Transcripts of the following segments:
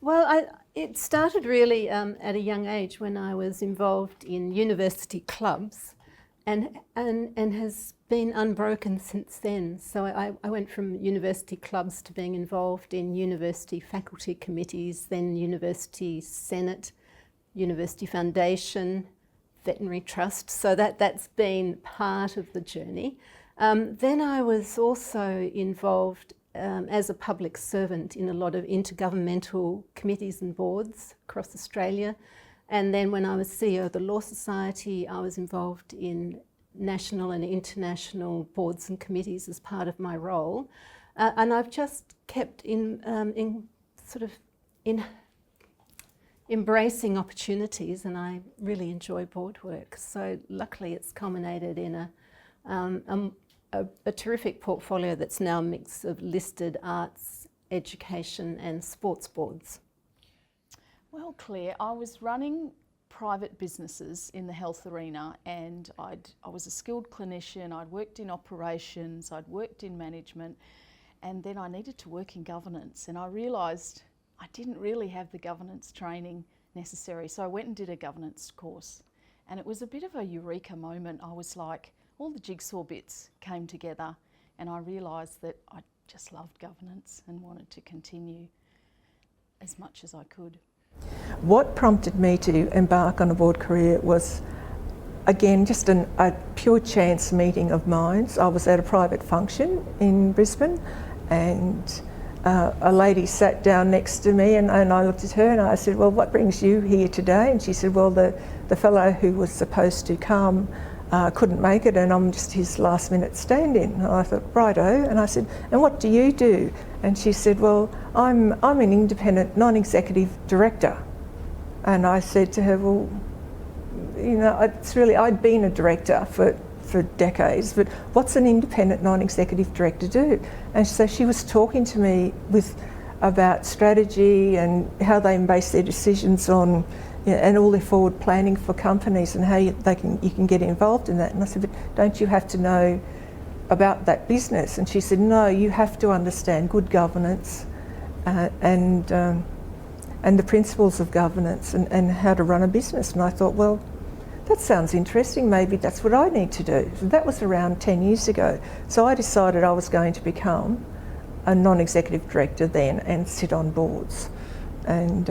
Well, it started really at a young age when I was involved in university clubs and has been unbroken since then. So I went from university clubs to being involved in university faculty committees, then university senate, university foundation, veterinary trust. So that's been part of the journey. Then I was also involved as a public servant in a lot of intergovernmental committees and boards across Australia. And then when I was CEO of the Law Society, I was involved in national and international boards and committees as part of my role. And I've just kept embracing opportunities, and I really enjoy board work. So luckily it's culminated in a terrific portfolio that's now a mix of listed arts, education and sports boards. Well, Claire, I was running private businesses in the health arena, and I was a skilled clinician. I'd worked in operations, I'd worked in management, and then I needed to work in governance, and I realised I didn't really have the governance training necessary. So I went and did a governance course, and it was a bit of a eureka moment. I was like, all the jigsaw bits came together, and I realised that I just loved governance and wanted to continue as much as I could. What prompted me to embark on a board career was, again, just a pure chance meeting of minds. I was at a private function in Brisbane, and a lady sat down next to me, and I looked at her and I said, well, what brings you here today? And she said, well, the fellow who was supposed to come couldn't make it, and I'm just his last minute stand-in. And I thought, righto. And I said, and what do you do? And she said, well, I'm an independent non-executive director. And I said to her, well, you know, I'd been a director for decades, but what's an independent non-executive director do? And so she was talking to me about strategy and how they base their decisions on, and all their forward planning for companies and how you can get involved in that. And I said, but don't you have to know about that business? And she said, no, you have to understand good governance and the principles of governance and how to run a business. And I thought, well, that sounds interesting, maybe that's what I need to do. So that was around 10 years ago. So I decided I was going to become a non-executive director then and sit on boards. And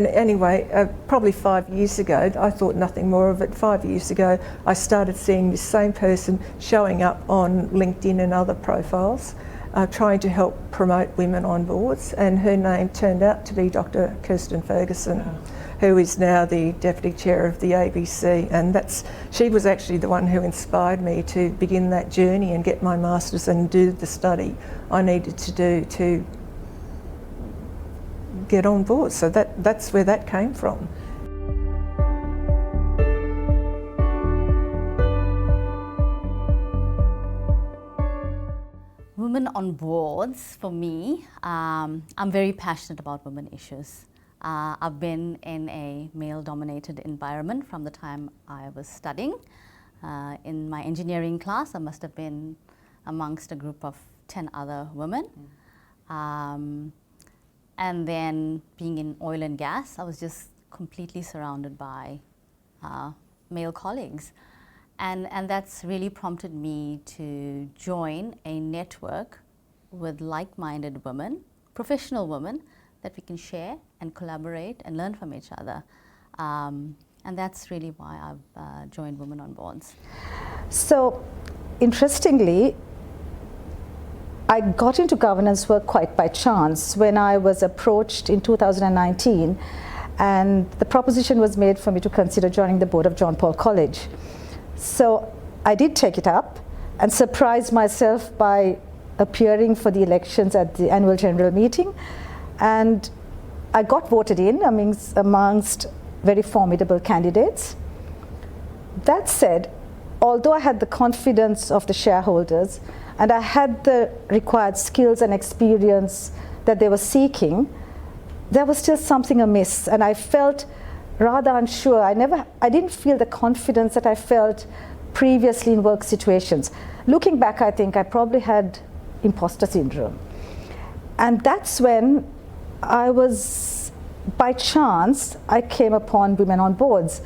anyway, probably 5 years ago, I thought nothing more of it. 5 years ago, I started seeing this same person showing up on LinkedIn and other profiles, trying to help promote women on boards, and her name turned out to be Dr Kirsten Ferguson, who is now the Deputy Chair of the ABC, and she was actually the one who inspired me to begin that journey and get my Masters and do the study I needed to do to get on board. So that's where that came from. Women on boards, for me, I'm very passionate about women issues. I've been in a male-dominated environment from the time I was studying. In my engineering class, I must have been amongst a group of 10 other women. And then being in oil and gas, I was just completely surrounded by male colleagues. And that's really prompted me to join a network with like-minded women, professional women, that we can share and collaborate and learn from each other. And that's really why I've joined Women on Boards. So, interestingly, I got into governance work quite by chance when I was approached in 2019, and the proposition was made for me to consider joining the board of John Paul College. So I did take it up and surprised myself by appearing for the elections at the annual general meeting, and I got voted in amongst very formidable candidates. That said, although I had the confidence of the shareholders and I had the required skills and experience that they were seeking, there was still something amiss, and I felt rather unsure. I didn't feel the confidence that I felt previously in work situations. Looking back, I think I probably had imposter syndrome. And that's when by chance, I came upon Women on Boards.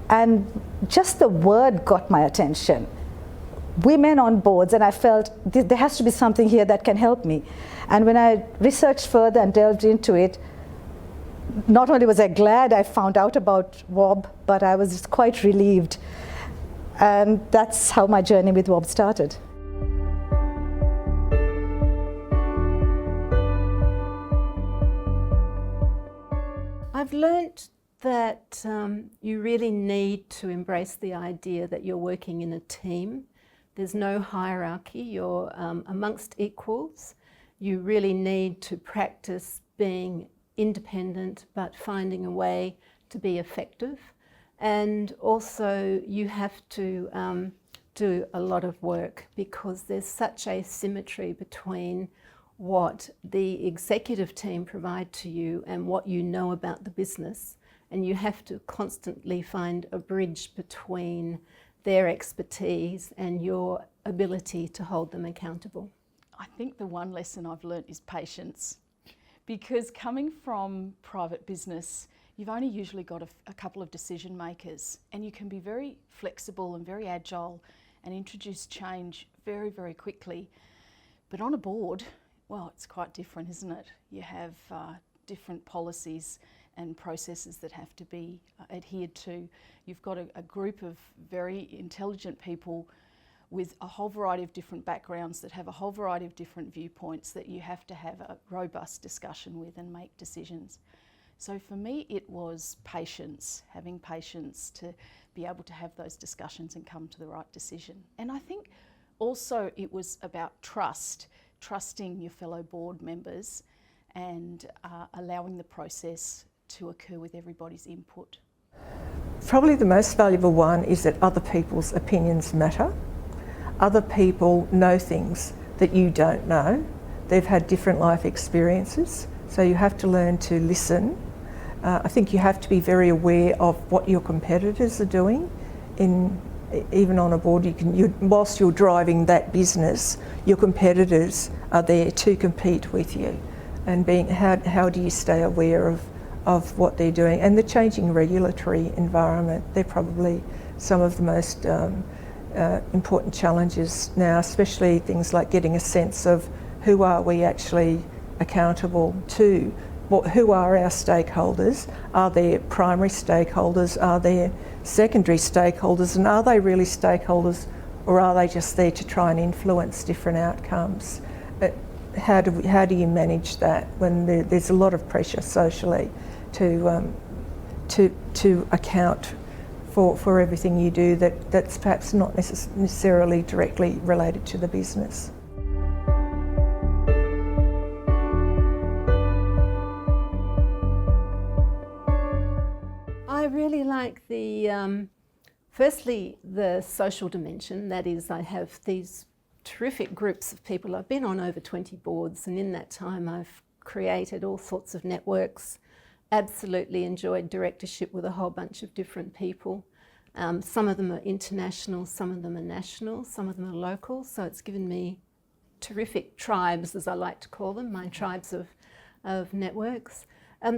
And just the word got my attention. Women on boards, and I felt there has to be something here that can help me. And when I researched further and delved into it, not only was I glad I found out about WOB, but I was quite relieved. And that's how my journey with WOB started. I've learnt that you really need to embrace the idea that you're working in a team. There's no hierarchy, you're amongst equals. You really need to practice being independent but finding a way to be effective. And also you have to do a lot of work because there's such asymmetry between what the executive team provide to you and what you know about the business. And you have to constantly find a bridge between their expertise and your ability to hold them accountable. I think the one lesson I've learnt is patience, because coming from private business, you've only usually got a couple of decision makers, and you can be very flexible and very agile and introduce change very, very quickly. But on a board, well, it's quite different, isn't it? You have different policies and processes that have to be adhered to. You've got a group of very intelligent people with a whole variety of different backgrounds that have a whole variety of different viewpoints that you have to have a robust discussion with and make decisions. So for me, it was patience, having patience to be able to have those discussions and come to the right decision. And I think also it was about trusting your fellow board members and allowing the process to occur with everybody's input. Probably the most valuable one is that other people's opinions matter. Other people know things that you don't know. They've had different life experiences, so you have to learn to listen. I think you have to be very aware of what your competitors are doing. Even on a board, whilst you're driving that business, your competitors are there to compete with you. And how do you stay aware of what they're doing? And the changing regulatory environment, they're probably some of the most important challenges now, especially things like getting a sense of who are we actually accountable to? Who are our stakeholders? Are there primary stakeholders? Are there secondary stakeholders? And are they really stakeholders, or are they just there to try and influence different outcomes? How do you manage that when there's a lot of pressure socially to account for everything you do that's perhaps not necessarily directly related to the business? I really like firstly the social dimension. That is, I have these terrific groups of people. I've been on over 20 boards, and in that time I've created all sorts of networks. Absolutely enjoyed directorship with a whole bunch of different people. Some of them are international, some of them are national, some of them are local, so it's given me terrific tribes, as I like to call them, my tribes of networks.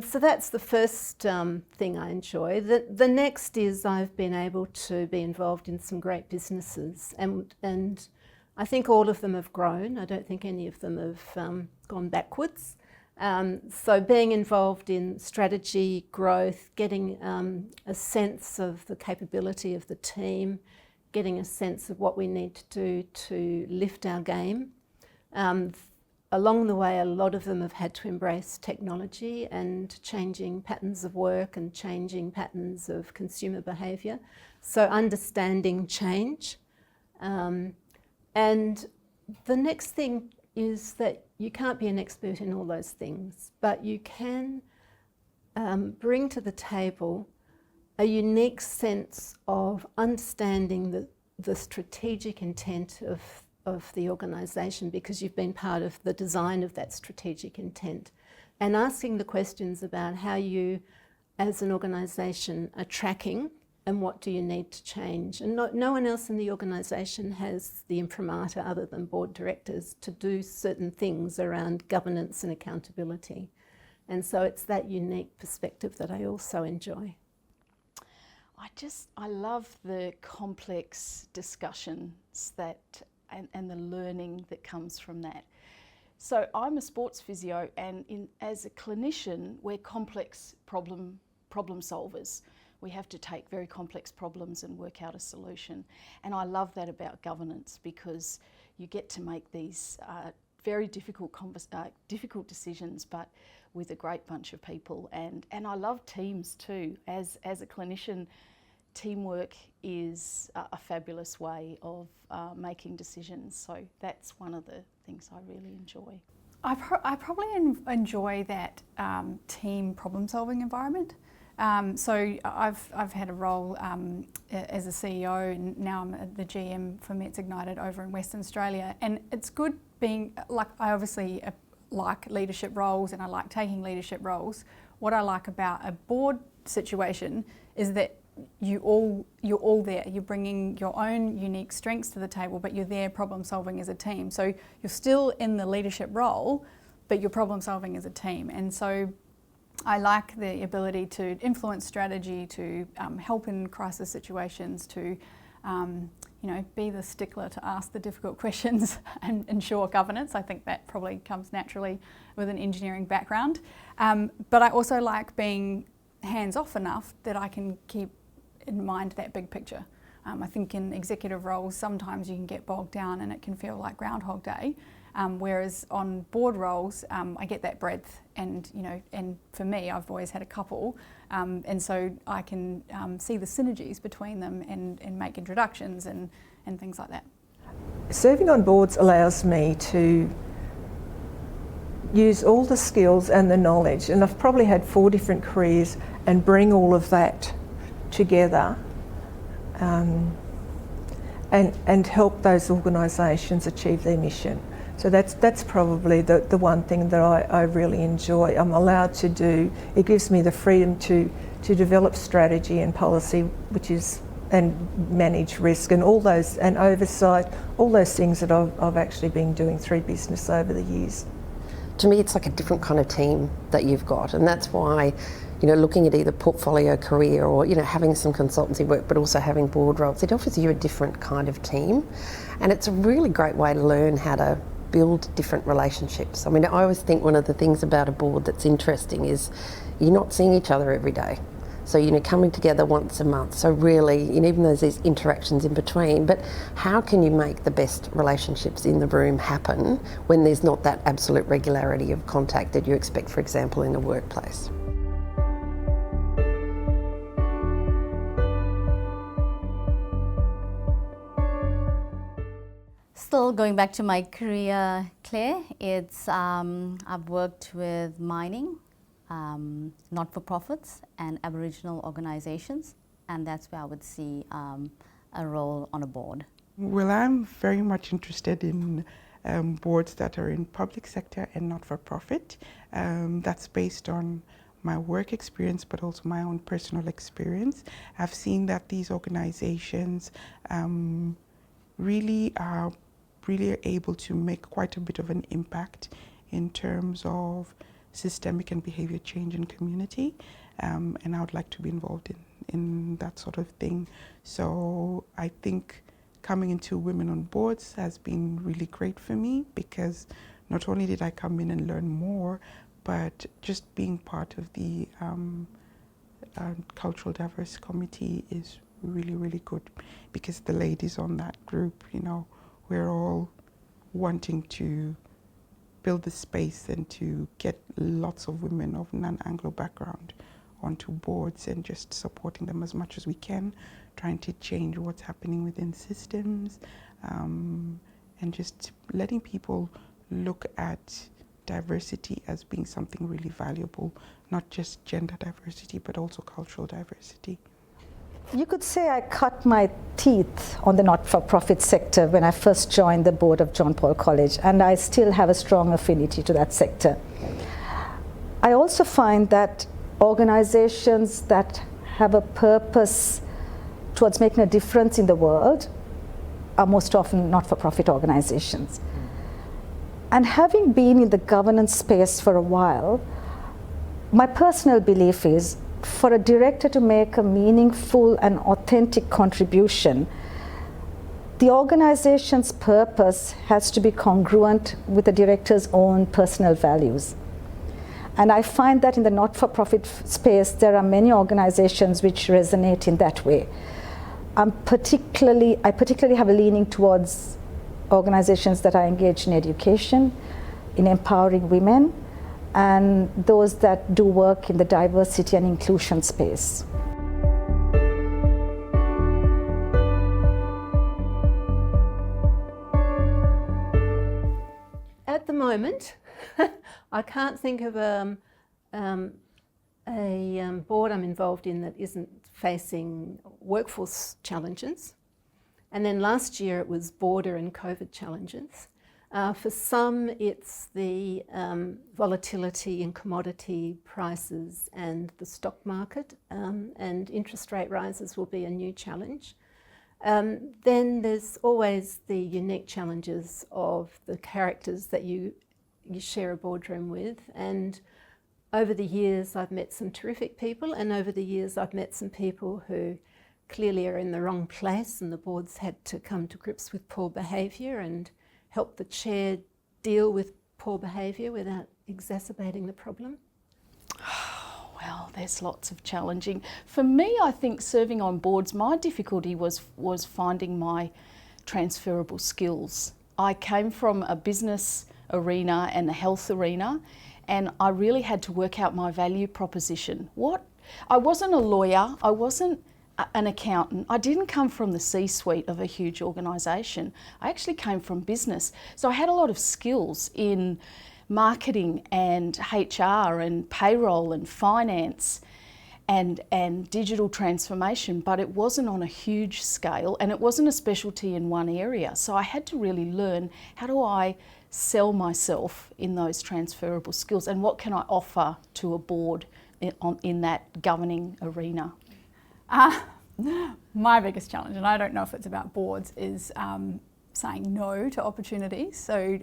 So that's the first thing I enjoy. The next is I've been able to be involved in some great businesses, and I think all of them have grown. I don't think any of them have gone backwards. So being involved in strategy, growth, getting a sense of the capability of the team, getting a sense of what we need to do to lift our game. Along the way, a lot of them have had to embrace technology and changing patterns of work and changing patterns of consumer behaviour. So understanding change. And the next thing is that you can't be an expert in all those things, but you can bring to the table a unique sense of understanding the strategic intent of the organisation, because you've been part of the design of that strategic intent, and asking the questions about how you as an organisation are tracking and what do you need to change. And no one else in the organisation has the imprimatur other than board directors to do certain things around governance and accountability. And so it's that unique perspective that I also enjoy. I love the complex discussions and the learning that comes from that. So I'm a sports physio, and as a clinician, we're complex problem solvers. We have to take very complex problems and work out a solution. And I love that about governance, because you get to make these very difficult decisions, but with a great bunch of people. And I love teams too. As a clinician, teamwork is a fabulous way of making decisions. So that's one of the things I really enjoy. I probably enjoy that team problem-solving environment. So I've had a role as a CEO, and now I'm the GM for Mets Ignited over in Western Australia. And it's good being, like, I obviously like leadership roles and I like taking leadership roles. What I like about a board situation is that you're all there. You're bringing your own unique strengths to the table, but you're there problem solving as a team. So you're still in the leadership role, but you're problem solving as a team. And so I like the ability to influence strategy, to help in crisis situations, to be the stickler to ask the difficult questions and ensure governance. I think that probably comes naturally with an engineering background. But I also like being hands-off enough that I can keep in mind that big picture. I think in executive roles, sometimes you can get bogged down and it can feel like Groundhog Day. Whereas on board roles, I get that breadth, and for me, I've always had a couple, and so I can see the synergies between them and make introductions and things like that. Serving on boards allows me to use all the skills and the knowledge, and I've probably had 4 different careers, and bring all of that together and help those organisations achieve their mission. So that's probably the one thing that I really enjoy. I'm allowed to do, it gives me the freedom to develop strategy and policy, and manage risk and all those, and oversight, all those things that I've actually been doing through business over the years. To me, it's like a different kind of team that you've got, and that's why, looking at either portfolio career or, having some consultancy work, but also having board roles, it offers you a different kind of team, and it's a really great way to learn how to build different relationships. I mean, I always think one of the things about a board that's interesting is you're not seeing each other every day. So, coming together once a month. So really, even though there's interactions in between, but how can you make the best relationships in the room happen when there's not that absolute regularity of contact that you expect, for example, in a workplace? Still going back to my career, Claire, it's I've worked with mining, not-for-profits and Aboriginal organisations, and that's where I would see a role on a board. Well, I'm very much interested in boards that are in public sector and not-for-profit. That's based on my work experience, but also my own personal experience. I've seen that these organisations really are able to make quite a bit of an impact in terms of systemic and behavior change in community, and I would like to be involved in that sort of thing. So I think coming into Women on Boards has been really great for me, because not only did I come in and learn more, but just being part of the Cultural Diversity Committee is really, really good, because the ladies on that group, we're all wanting to build the space and to get lots of women of non-Anglo background onto boards, and just supporting them as much as we can, trying to change what's happening within systems, and just letting people look at diversity as being something really valuable, not just gender diversity, but also cultural diversity. You could say I cut my teeth on the not-for-profit sector when I first joined the board of John Paul College, and I still have a strong affinity to that sector. I also find that organizations that have a purpose towards making a difference in the world are most often not-for-profit organizations. And having been in the governance space for a while, my personal belief is for a director to make a meaningful and authentic contribution, the organization's purpose has to be congruent with the director's own personal values. And I find that in the not-for-profit space, there are many organizations which resonate in that way. I particularly have a leaning towards organizations that are engaged in education, in empowering women, and those that do work in the diversity and inclusion space. At the moment, I can't think of a board I'm involved in that isn't facing workforce challenges. And then last year it was border and COVID challenges. For some, it's the volatility in commodity prices and the stock market, and interest rate rises will be a new challenge. Then there's always the unique challenges of the characters that you share a boardroom with. And over the years, I've met some terrific people, and over the years, I've met some people who clearly are in the wrong place, and the board's had to come to grips with poor behaviour and help the chair deal with poor behaviour without exacerbating the problem. Well, there's lots of challenging. For me, I think serving on boards, my difficulty was finding my transferable skills. I came from a business arena and a health arena, and I really had to work out my value proposition. I wasn't a lawyer, I wasn't an accountant, I didn't come from the C-suite of a huge organisation. I actually came from business. So I had a lot of skills in marketing and HR and payroll and finance and digital transformation, but it wasn't on a huge scale and it wasn't a specialty in one area. So I had to really learn, how do I sell myself in those transferable skills, and what can I offer to a board in that governing arena? My biggest challenge, and I don't know if it's about boards, is saying no to opportunities. So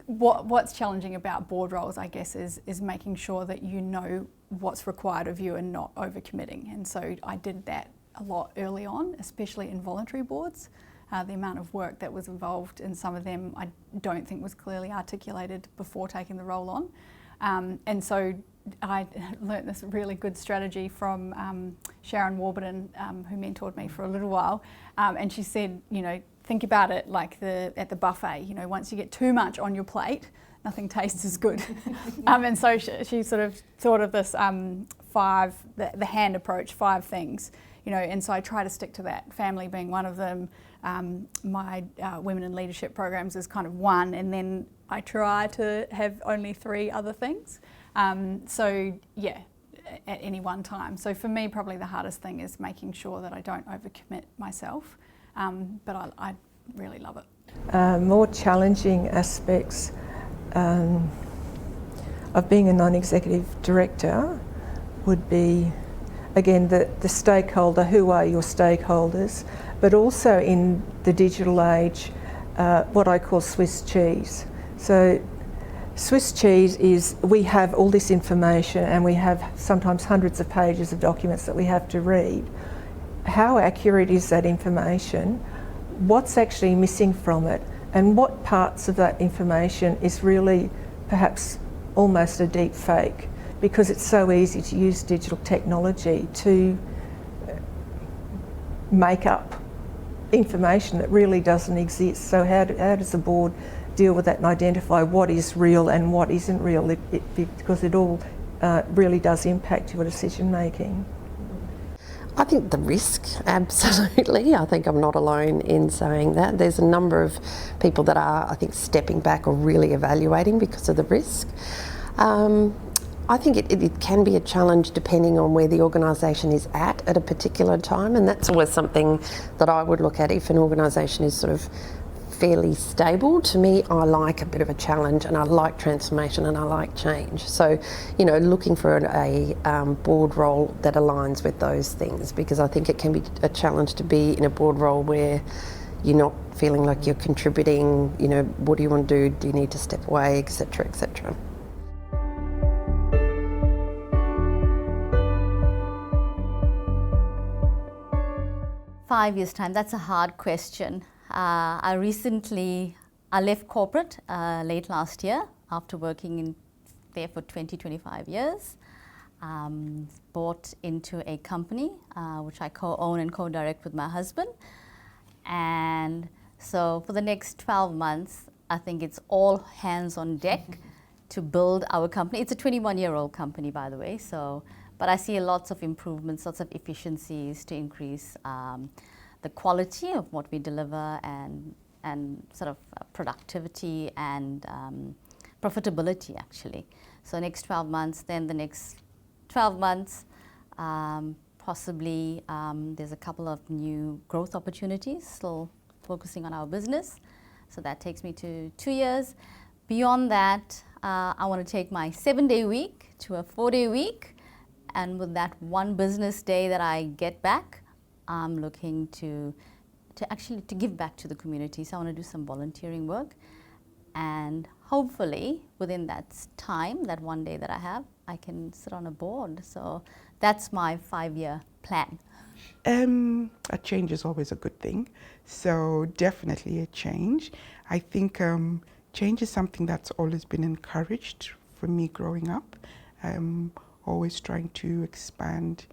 what's challenging about board roles, I guess, is making sure that you know what's required of you and not overcommitting. And so I did that a lot early on, especially in voluntary boards. The amount of work that was involved in some of them I don't think was clearly articulated before taking the role on. And so I learnt this really good strategy from Sharon Warburton, who mentored me for a little while. And she said, you know, think about it like at the buffet. You know, once you get too much on your plate, nothing tastes as good. And so she sort of thought of this the hand approach, 5 things. You know, and so I try to stick to that. Family being one of them. My women in leadership programs is kind of one, and then I try to have only 3 other things. So yeah, at any one time. So for me, probably the hardest thing is making sure that I don't overcommit myself. But I really love it. More challenging aspects of being a non-executive director would be, again, the stakeholder. Who are your stakeholders? But also in the digital age, what I call Swiss cheese. So Swiss cheese is, we have all this information and we have sometimes hundreds of pages of documents that we have to read. How accurate is that information? What's actually missing from it? And what parts of that information is really perhaps almost a deep fake? Because it's so easy to use digital technology to make up information that really doesn't exist. So how does the board deal with that and identify what is real and what isn't real, because it all really does impact your decision making? I think the risk, absolutely. I think I'm not alone in saying that. There's a number of people that are, I think, stepping back or really evaluating because of the risk. I think it can be a challenge depending on where the organisation is at a particular time, and that's always something that I would look at if an organisation is sort of fairly stable. To me, I like a bit of a challenge, and I like transformation, and I like change. So, you know, looking for a board role that aligns with those things, because I think it can be a challenge to be in a board role where you're not feeling like you're contributing. You know, what do you want to do? Do you need to step away, etc., etc. 5 years' time, that's a hard question. I left corporate late last year after working there for 25 years. Bought into a company which I co-own and co-direct with my husband. And so for the next 12 months, I think it's all hands on deck to build our company. It's a 21-year-old company, by the way, but I see lots of improvements, lots of efficiencies to increase the quality of what we deliver and sort of productivity and profitability, actually. So next 12 months, then the next 12 months, possibly there's a couple of new growth opportunities, still focusing on our business. So that takes me to 2 years. Beyond that, I want to take my 7-day week to a 4-day week. And with that one business day that I get back, I'm looking to give back to the community. So I want to do some volunteering work. And hopefully, within that time, that one day that I have, I can sit on a board. So that's my 5-year plan. A change is always a good thing. So definitely a change. I think change is something that's always been encouraged for me growing up. Always trying to expand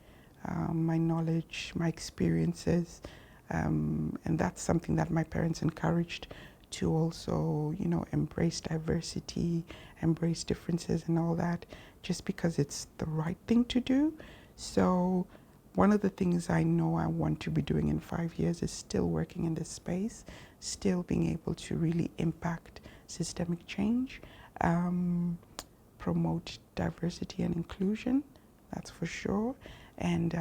my knowledge, my experiences, and that's something that my parents encouraged, to also, you know, embrace diversity, embrace differences and all that, just because it's the right thing to do. So one of the things I know I want to be doing in 5 years is still working in this space, still being able to really impact systemic change, promote diversity and inclusion, that's for sure. And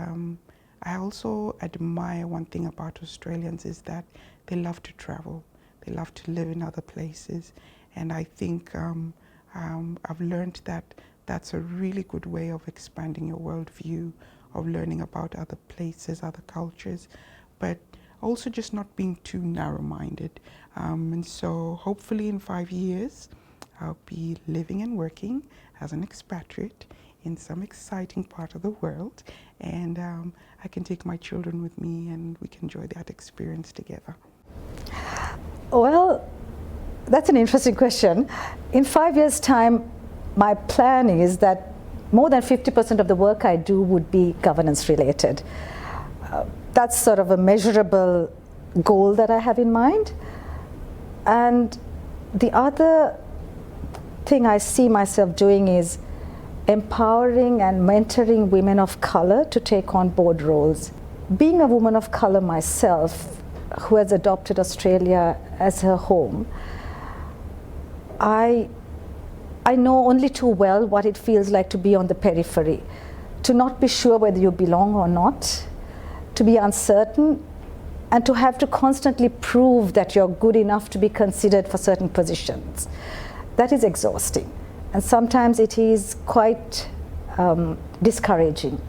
I also admire one thing about Australians is that they love to travel. They love to live in other places. And I think I've learned that that's a really good way of expanding your worldview, of learning about other places, other cultures, but also just not being too narrow-minded. And so hopefully in 5 years, I'll be living and working as an expatriate in some exciting part of the world, and I can take my children with me and we can enjoy that experience together. Well, that's an interesting question. In 5 years' time, my plan is that more than 50% of the work I do would be governance related. That's sort of a measurable goal that I have in mind. And the other thing I see myself doing is empowering and mentoring women of color to take on board roles. Being a woman of color myself, who has adopted Australia as her home, I know only too well what it feels like to be on the periphery, to not be sure whether you belong or not, to be uncertain, and to have to constantly prove that you're good enough to be considered for certain positions. That is exhausting, and sometimes it is quite discouraging.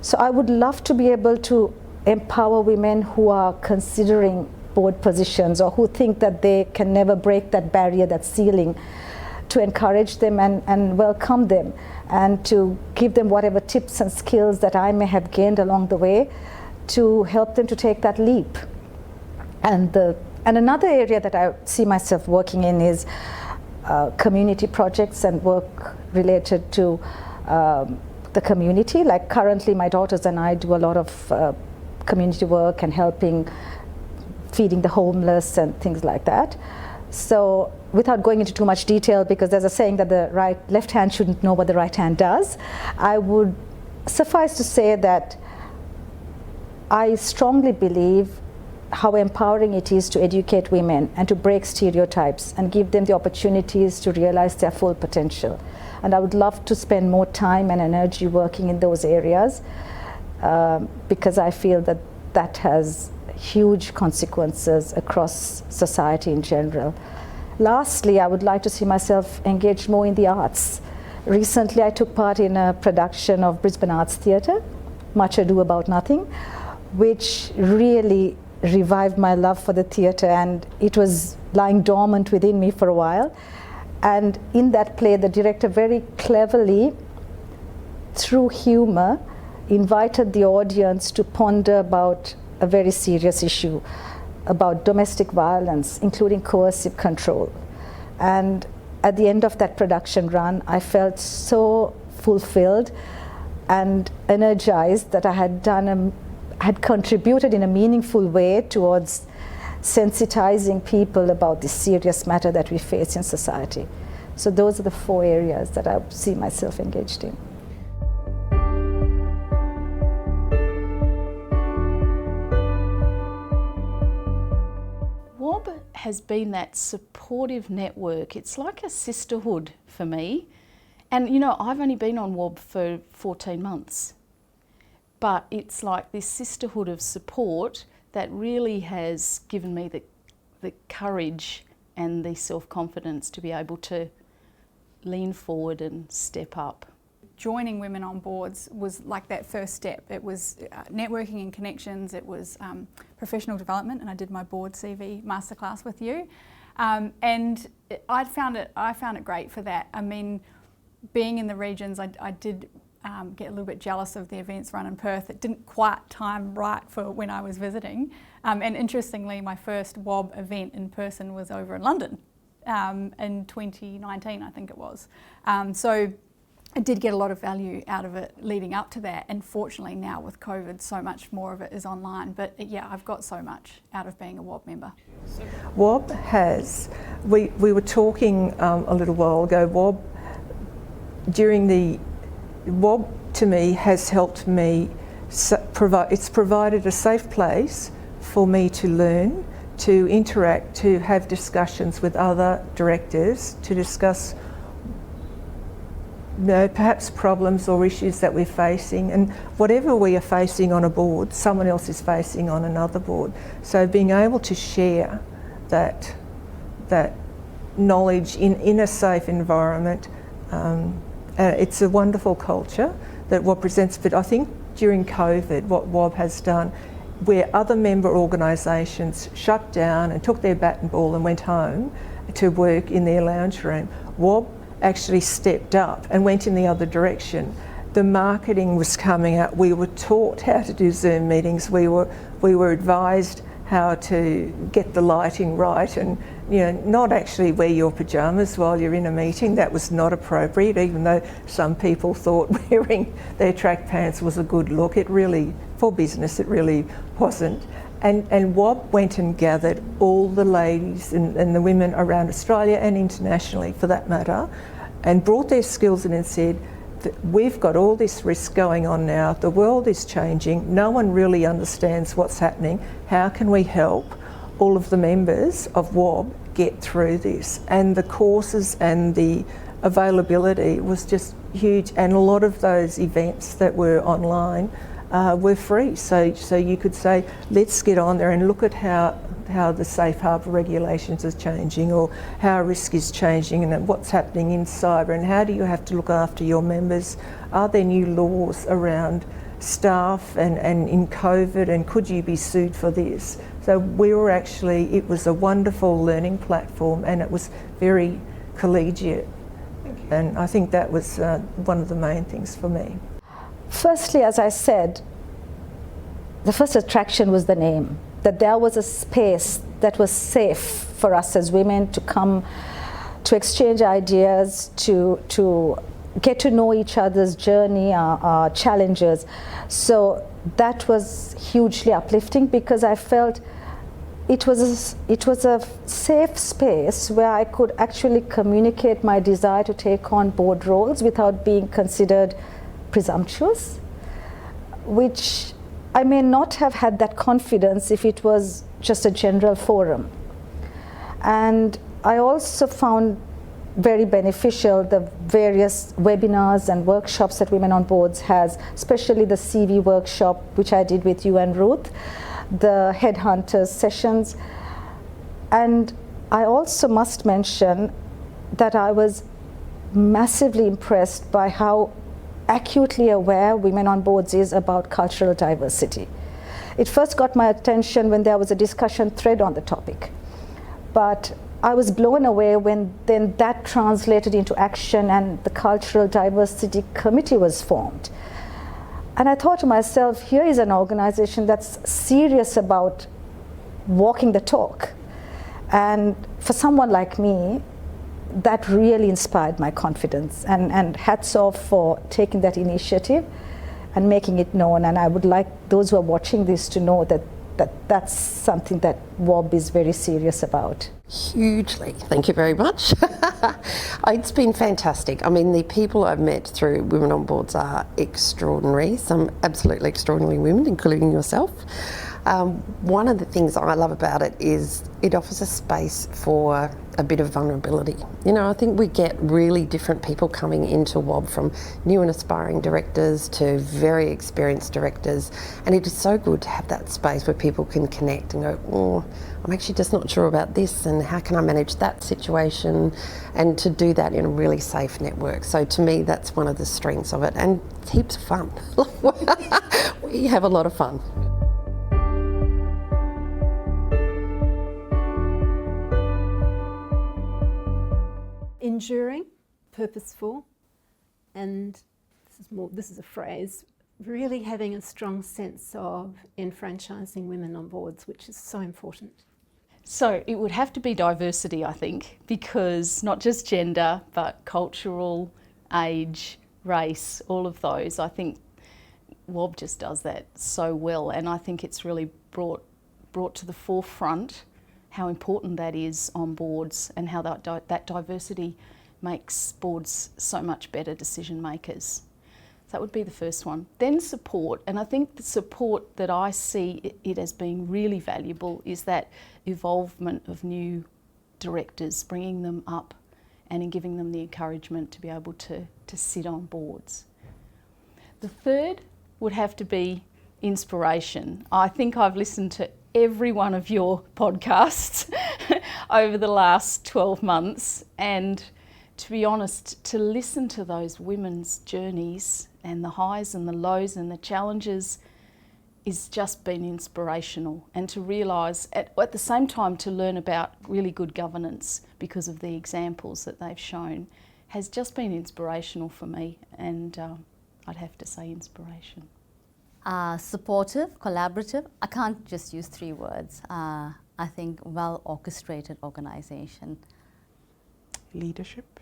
So I would love to be able to empower women who are considering board positions or who think that they can never break that barrier, that ceiling, to encourage them and welcome them, and to give them whatever tips and skills that I may have gained along the way to help them to take that leap. And another area that I see myself working in is community projects and work related to the community. Like currently my daughters and I do a lot of community work and helping feeding the homeless and things like that. So without going into too much detail, because there's a saying that the left hand shouldn't know what the right hand does, I would suffice to say that I strongly believe how empowering it is to educate women and to break stereotypes and give them the opportunities to realize their full potential. And I would love to spend more time and energy working in those areas because I feel that that has huge consequences across society in general. Lastly, I would like to see myself engaged more in the arts. Recently, I took part in a production of Brisbane Arts Theatre, Much Ado About Nothing, which really revived my love for the theatre, and it was lying dormant within me for a while. And in that play, the director very cleverly, through humor, invited the audience to ponder about a very serious issue, about domestic violence, including coercive control. And at the end of that production run, I felt so fulfilled and energized that I had contributed in a meaningful way towards sensitizing people about this serious matter that we face in society. So those are the 4 areas that I see myself engaged in. WOB has been that supportive network. It's like a sisterhood for me. And you know, I've only been on WOB for 14 months. But it's like this sisterhood of support that really has given me the courage and the self-confidence to be able to lean forward and step up. Joining women on boards was like that first step. It was networking and connections, it was professional development, and I did my board CV masterclass with you. And I found it great for that. I mean, being in the regions, I did get a little bit jealous of the events run in Perth. It didn't quite time right for when I was visiting. And interestingly, my first WOB event in person was over in London in 2019, I think it was. So I did get a lot of value out of it leading up to that. And fortunately now with COVID, so much more of it is online. But yeah, I've got so much out of being a WOB member. WOB has, we were talking a little while ago, WOB to me has helped me it's provided a safe place for me to learn, to interact, to have discussions with other directors, to discuss perhaps problems or issues that we're facing, and whatever we are facing on a board, someone else is facing on another board. So being able to share that knowledge in a safe environment, it's a wonderful culture that WOB presents. But I think during COVID, what WOB has done, where other member organisations shut down and took their bat and ball and went home to work in their lounge room, WOB actually stepped up and went in the other direction. The marketing was coming out. We were taught how to do Zoom meetings. We were advised how to get the lighting right, and not actually wear your pyjamas while you're in a meeting. That was not appropriate, even though some people thought wearing their track pants was a good look. It really, for business, it really wasn't. And WOB went and gathered all the ladies and the women around Australia and internationally for that matter, and brought their skills in and said, we've got all this risk going on now, the world is changing, no one really understands what's happening, how can we help all of the members of WOB get through this? And the courses and the availability was just huge, and a lot of those events that were online were free, so you could say, let's get on there and look at how the safe harbour regulations are changing, or how risk is changing, and what's happening in cyber, and how do you have to look after your members? Are there new laws around staff and in COVID, and could you be sued for this? So it was a wonderful learning platform, and it was very collegiate, and I think that was one of the main things for me. Firstly, as I said, the first attraction was the name, that there was a space that was safe for us as women to come, to exchange ideas, to get to know each other's journey, our challenges. So that was hugely uplifting, because I felt it was a safe space where I could actually communicate my desire to take on board roles without being considered presumptuous, which I may not have had that confidence if it was just a general forum. And I also found very beneficial the various webinars and workshops that Women on Boards has, especially the CV workshop, which I did with you and Ruth. the headhunters sessions. And I also must mention that I was massively impressed by how acutely aware Women on Boards is about cultural diversity. It first got my attention when there was a discussion thread on the topic, but I was blown away when then that translated into action and the Cultural Diversity Committee was formed. And I thought to myself, here is an organization that's serious about walking the talk. And for someone like me, that really inspired my confidence, and hats off for taking that initiative and making it known. And I would like those who are watching this to know that that's something that WOB is very serious about. Hugely, thank you very much. It's been fantastic. I mean, the people I've met through Women on Boards are extraordinary, some absolutely extraordinary women, including yourself. One of the things I love about it is it offers a space for a bit of vulnerability. You know, I think we get really different people coming into WOB, from new and aspiring directors to very experienced directors, and it is so good to have that space where people can connect and go, oh, I'm actually just not sure about this, and how can I manage that situation, and to do that in a really safe network. So to me, that's one of the strengths of it, and it's heaps of fun. We have a lot of fun. Enduring, purposeful, and this is a phrase, really having a strong sense of enfranchising women on boards, which is so important. So it would have to be diversity, I think, because not just gender, but cultural, age, race, all of those. I think WOB just does that so well, and I think it's really brought to the forefront how important that is on boards, and how that diversity makes boards so much better decision makers. So that would be the first one. Then support, and I think the support that I see it as being really valuable is that involvement of new directors, bringing them up and in giving them the encouragement to be able to sit on boards. The third would have to be inspiration. I think I've listened to every one of your podcasts over the last 12 months, and to be honest, to listen to those women's journeys and the highs and the lows and the challenges is just been inspirational, and to realise at the same time to learn about really good governance because of the examples that they've shown has just been inspirational for me, and I'd have to say inspiration. Supportive, collaborative. I can't just use three words. I think well-orchestrated organisation. Leadership,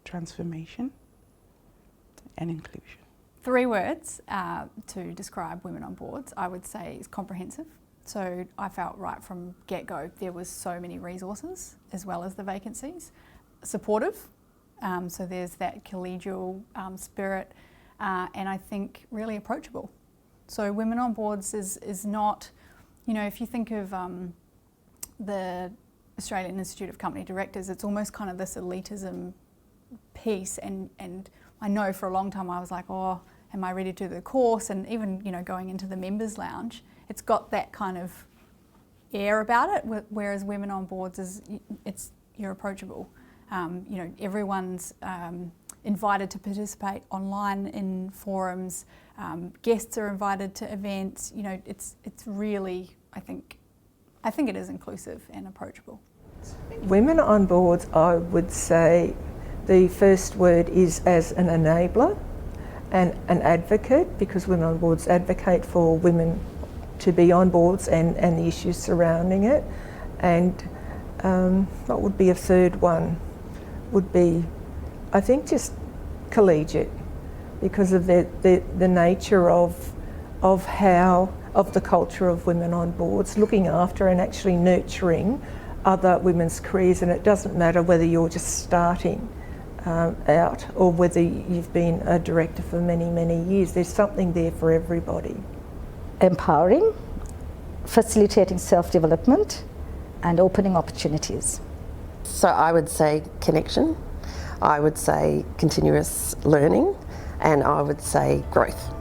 transformation, and inclusion. 3 words to describe Women on Boards, I would say, is comprehensive. So I felt right from get-go there was so many resources as well as the vacancies. Supportive, so there's that collegial spirit, and I think really approachable. So Women on Boards is not, you know, if you think of the Australian Institute of Company Directors, it's almost kind of this elitism piece, and I know for a long time I was like, oh, am I ready to do the course? And even, you know, going into the members lounge, it's got that kind of air about it, whereas Women on Boards you're approachable. You know, everyone's invited to participate online in forums. Guests are invited to events. You know, it's really, I think it is inclusive and approachable. Women on Boards, I would say the first word is as an enabler and an advocate, because Women on Boards advocate for women to be on boards and the issues surrounding it. And what would be a third one would be, I think, just collegiate, because of the nature of the culture of Women on Boards, looking after and actually nurturing other women's careers. And it doesn't matter whether you're just starting out or whether you've been a director for many, many years. There's something there for everybody. Empowering, facilitating self-development, and opening opportunities. So I would say connection, I would say continuous learning, and I would say growth.